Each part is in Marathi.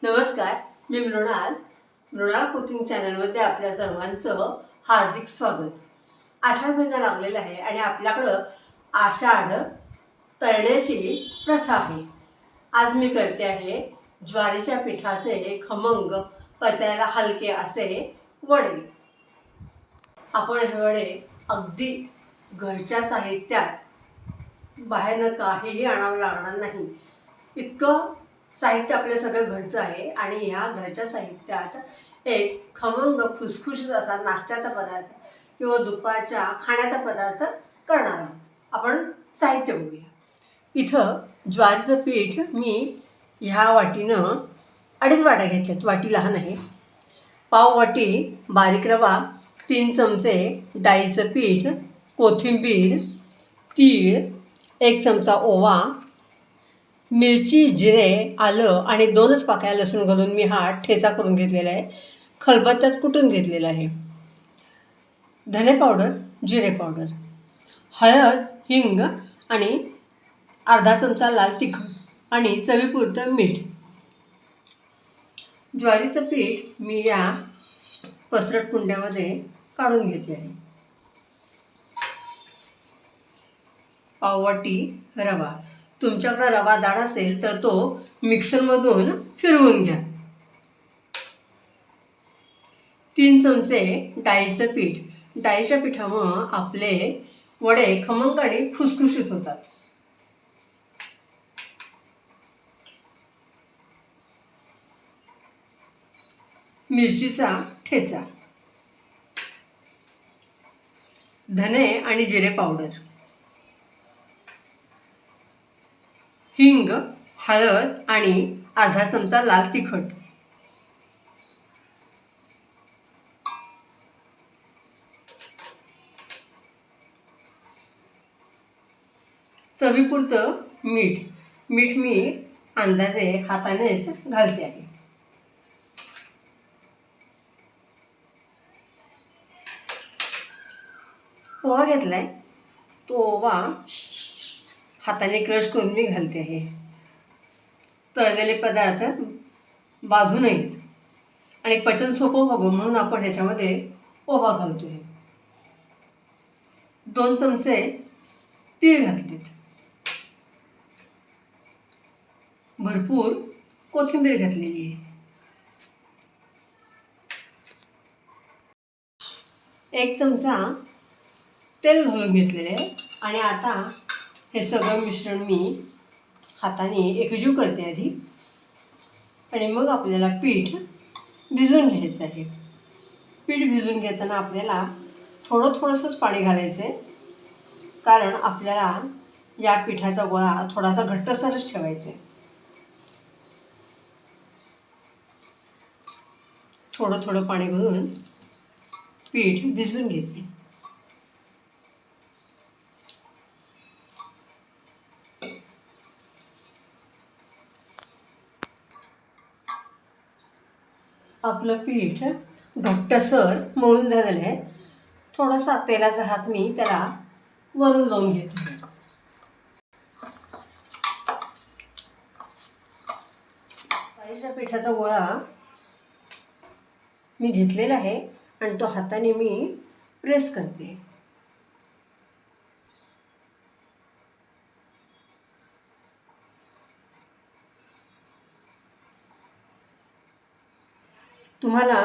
नमस्कार, मी मृणाल कुकिंग चॅनलमध्ये आपल्या सर्वांचं हार्दिक स्वागत. आषाढ महिना लागलेला आहे आणि आपल्याकडं आषाढ तळण्याची प्रथा आहे. आज मी करते आहे ज्वारीच्या पिठाचे खमंग, पचायला हलके असे वडे. आपण हे वडे अगदी घरच्या साहित्यात बाहेरनं काहीही आणावं लागणार नाही. इतकं साहित्य आपलं सगळं घरचं आहे आणि ह्या घरच्या साहित्यात एक खमंग खुसखुशीत असा नाश्त्याचा पदार्थ किंवा दुपारच्या खाण्याचा पदार्थ करणार आहोत. आपण साहित्य बघूया. इथं ज्वारीचं पीठ मी ह्या वाटीनं 2.5 वाट्या घेतल्यात. वाटी लहान आहे. पाव वाटी बारीक रवा, 3 चमचे डाळीचं पीठ, कोथिंबीर, तीळ, 1 चमचा ओवा, मिरची, जिरे, आलं आणि 2च पाकळ्या लसूण घालून मी हा ठेचा करून घेतलेला आहे. खलबत्त्यात कुटून घेतलेला आहे. धने पावडर, जिरे पावडर, हळद, हिंग आणि अर्धा चमचा लाल तिखट आणि चवीपुरतं मीठ. ज्वारीचं पीठ मी या पसरट कुंड्यामध्ये काढून घेतले आहे. पाववाटी रवा. तुमच्याकडे रवा दाट असेल तर तो मिक्सरमधून फिरवून घ्या. 3 चमचे डाळीचं पीठ. डाळीच्या पिठामुळं आपले वडे खमंग आणि खुसखुशीत होतात. मिरचीचा ठेचा, धने आणि जिरे पावडर, हिंग, हळद आणि अर्धा चमचा लाल तिखट. चवीपुरतं मीठ. मीठ मी अंदाजे हातानेच घालते आहे. ओवा घेतलाय. तो ओवा हाताने क्रश करून मी घालते आहे. तळलेले पदार्थ बाधू नयेत आणि पचन सोपं व्हावं म्हणून आपण ह्याच्यामध्ये ओवा घालतो आहे. 2 चमचे तीळ घातलेत. भरपूर कोथिंबीर घातलेली आहे. 1 चमचा तेल घालून घेतलेले आहे आणि आता हे सगळं मिश्रण मी हाताने एकजीव करते आधी आणि मग आपल्याला पीठ भिजवून घ्यायचं आहे. पीठ भिजवून घेताना आपल्याला थोडंसंच पाणी घालायचं आहे, कारण आपल्याला या पिठाचा गोळा थोडासा घट्टसरच ठेवायचा आहे. थोडं पाणी घालून पीठ भिजवून घेते. आपलं पीठ घट्टसर मळून झालेलं आहे. थोडासा तेलाचा हात मी त्याला वरून लावून घेते. ज्वारीच्या पिठाचा गोळा मी घेतलेला आहे आणि तो हाताने मी प्रेस करते. तुम्हाला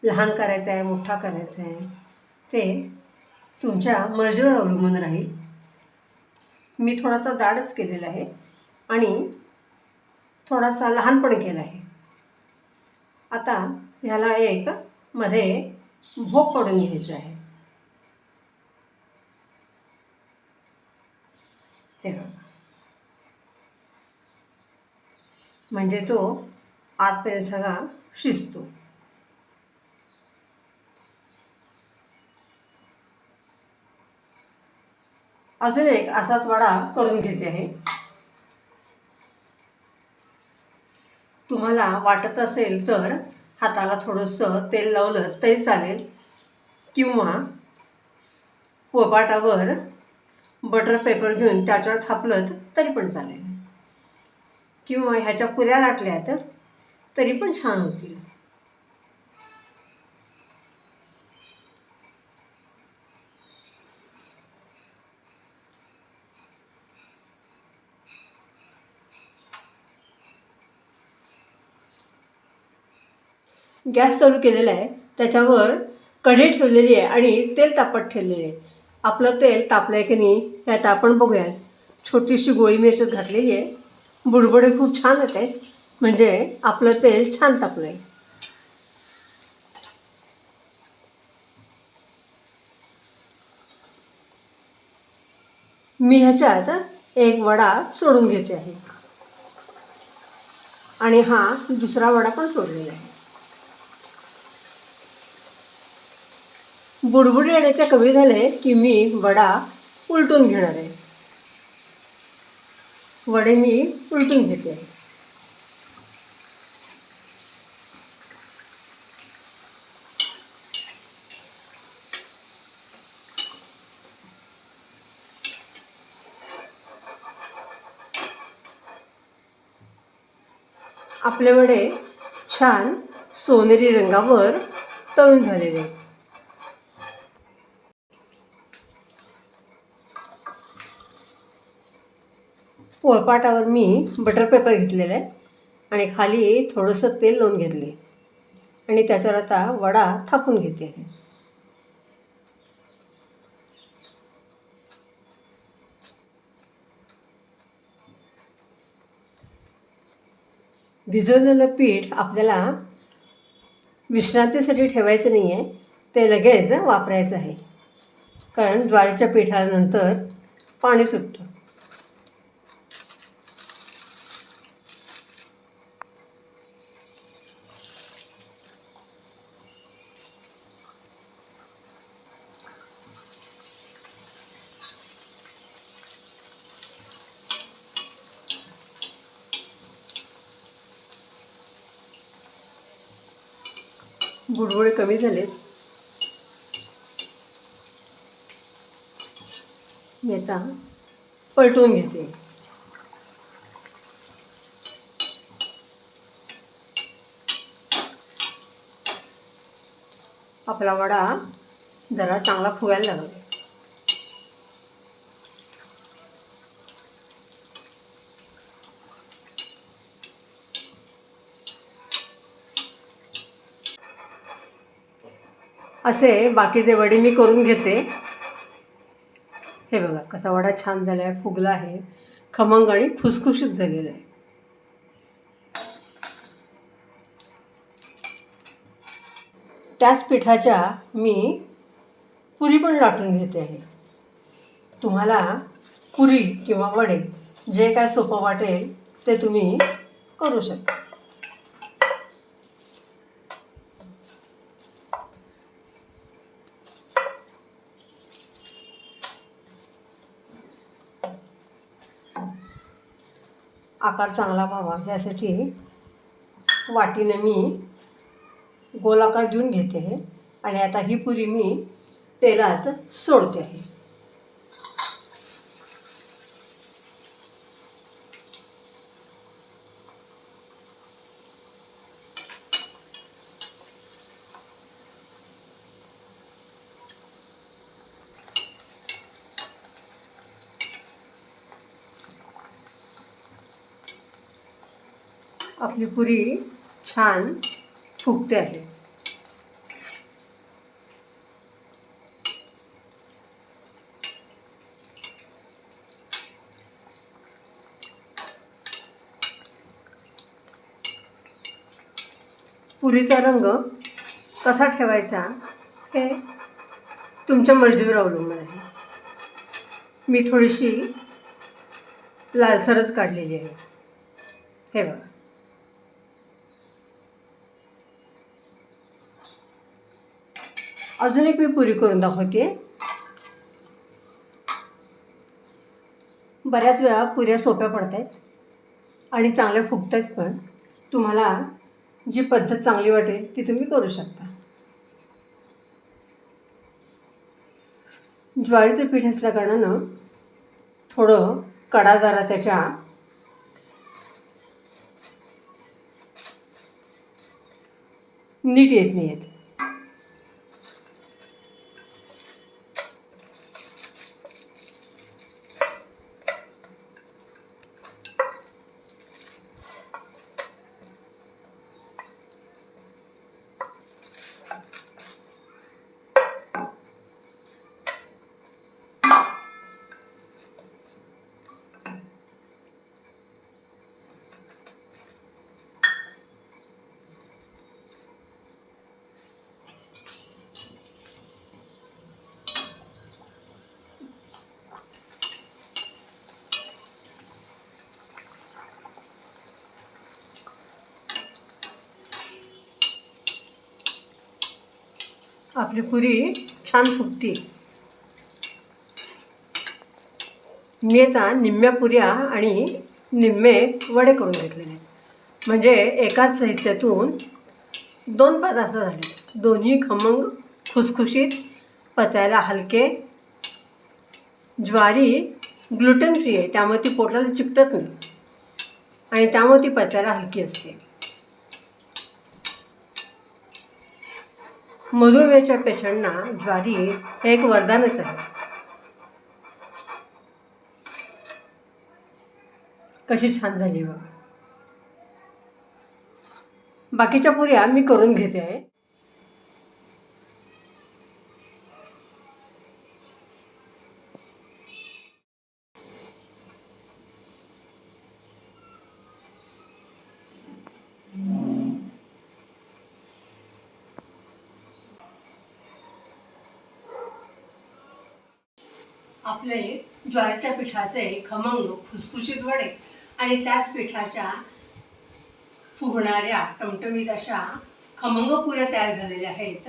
लहान करायचं आहे, मोठा करायचा आहे, ते तुमच्या मर्जीवर अवलंबून राहील. मी थोडासा जाडच केलेला आहे आणि थोडासा लहान पण केला आहे. आता ह्याला एक मध्ये भोक पडून घ्यायचं आहे. हे बघा, म्हणजे तो आतपर्यंत सगळा शिजतो. अजून एक असाच वडा करून घेते आहे. तुम्हाला वाटत असेल तर हाताला थोडंसं तेल लावलं तरी चालेल किंवा पोळपाटावर बटर पेपर घेऊन त्याच्यावर थापलं तरी पण चालेल. किंवा ह्याच्या पुऱ्या लाटल्यात तरी पण छान होतील. गॅस चालू केलेला आहे, त्याच्यावर कढई ठेवलेली आहे आणि तेल तापत ठेवलेले आहे. आपलं तेल तापलं आहे की नाही हे आता आपण बघूयात. छोटीशी गोळी मिरची घातलेली आहे. बुडबुडे खूप छान येत आहेत, म्हणजे आपलं तेल छान तापलं आहे. मी ह्याच्यात एक वडा सोडून घेते आहे आणि हा दुसरा वडा पण सोडलेला आहे. बुडबुडे येण्याचे कमी झाले की मी वडा उलटून घेणार आहे. वडे मी उलटून घेते आहे. आपले वडे छान सोनेरी रंगावर तळून झालेले आहेत. पोळपाटावर मी बटर पेपर घेतलेला आहे आणि खाली थोडंसं तेल लावून घेतले आणि त्याच्यावर आता वडा थापून घेते आहे. भिजवलेलं पीठ आपल्याला विश्रांतीसाठी ठेवायचं नाही आहे, ते लगेच वापरायचं आहे, कारण ज्वारीच्या पिठानंतर पाणी सुटतं. बुडबुडे कमी झालेत. मी आता पलटून घेते. आपला वडा जरा चांगला फुगायला लागला. असे बाकीचे वडे मी करून घेते. हे बघा कसा वडा छान झाला आहे, फुगला आहे, खमंग आणि खुसखुशीत झालेला आहे. त्याच पिठाच्या मी पुरी पण लाटून घेते आहे. तुम्हाला पुरी किंवा वडे जे काय सोपं वाटेल ते तुम्ही करू शकता. आकार चांगला व्हावा यासाठी वाटीने मी गोलाकार देऊन घेते आहे आणि आता ही पुरी मी तेलात सोडते आहे. आपली पुरी छान फुगते आहे. पुरीचा रंग कसा ठेवायचा हे तुमच्या मर्जीवर अवलंबून आहे. मी थोडीशी लालसरच काढलेली आहे. हे बघा. अजून एक मी पुरी करून दाखवते. बऱ्याच वेळा पुऱ्या सोप्या पडत आहेत आणि चांगल्या फुगत आहेत, पण तुम्हाला जी पद्धत चांगली वाटेल ती तुम्ही करू शकता. ज्वारीचं पीठ असल्या कारणानं थोडं कडा जरा त्याच्या नीट येत नाही आहेत. आपली पुरी छान फुगती. मी आता निम्म्या पुऱ्या आणि निम्मे वडे करून घेतलेले आहेत. म्हणजे एकाच साहित्यातून 2 पदार्थ झाले. दोन्ही खमंग, खुसखुशीत, पचायला हलके. ज्वारी ग्लुटेन फ्री आहे, त्यामुळे ती पोटाला चिकटत नाही आणि त्यामुळे ती पचायला हलकी असते. मधुमेहाच्या पेशंटना ज्वारी हे एक वरदानच आहे. कशी छान झाली बघा. बाकीच्या पुऱ्या मी करून घेते आहे. आपले ज्वारीच्या पिठाचे खमंग खुसखुशीत वडे आणि त्याच पिठाच्या फुगणाऱ्या टमटमीत अशा खमंग पुऱ्या तयार झालेल्या आहेत.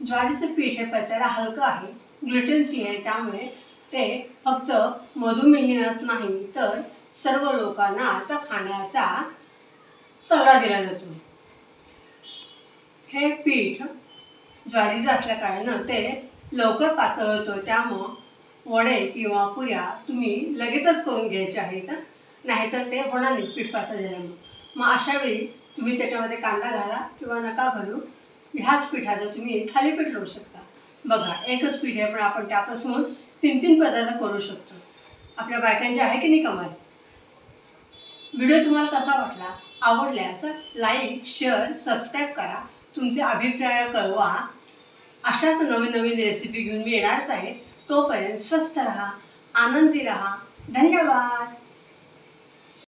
ज्वारीचं पीठ हे पचायला हलकं आहे, ग्लुटेन फ्री आहे, त्यामुळे ते फक्त मधुमेहीनच नाही तर सर्व लोकांना असा खाण्याचा सल्ला दिला जातो. हे पीठ ज्वारीचं असल्या कारणानं ते लवकर पातळ होतं, त्यामुळं वडे किंवा पुऱ्या तुम्ही लगेचच करून घ्यायचे आहेत, नाहीतर ते होणार नाही पीठ पातळ झाल्यामुळे. मग अशा वेळी तुम्ही त्याच्यामध्ये कांदा घाला किंवा नका घालू. ह्याच पिठाचं तुम्ही थालीपीठ लावू शकता. बघा, एकच पीठ आहे पण आपण त्यापासून 3-3 पदार्थ करू शकतो. आपल्या बायकांचे आहे की नाही कमाल. व्हिडिओ तुम्हाला कसा वाटला? आवडल्यास लाईक, शेअर, सबस्क्राईब करा. तुमचे अभिप्राय कळवा. अशाच नवीन नवीन रेसिपी घेऊन मी येणारच आहे. तोपर्यंत स्वस्थ राहा, आनंदी राहा. धन्यवाद.